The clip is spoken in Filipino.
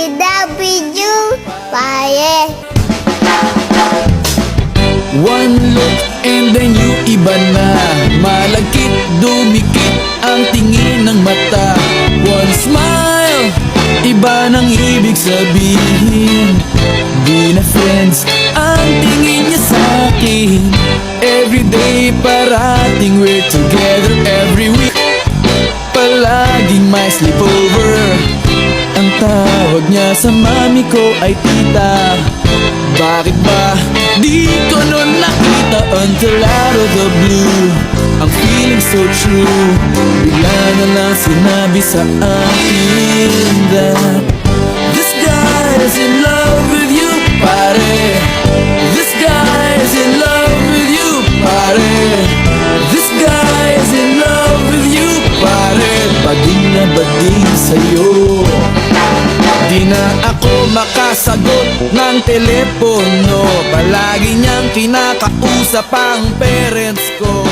DW Paye. One look and then you iba na. Malagkit, dumikit ang tingin ng mata. One smile, iba nang ibig sabihin. Di na friends ang tingin niya sa'kin. Everyday parating we're together. Every week palaging may sleepover. Ang tawag niya sa mami ko ay tita. Bakit ba di ko nun nakita until out of the blue? Ang feeling so true, bigla na lang sinabi sa akin that this guy is in love with you, pare. This guy is in love with you, pare. This guy is in love with you, pare. Bading na bading sa'yo. Di na ako makasagot ng telepono. Palagi niyang kinakausap ang parents ko.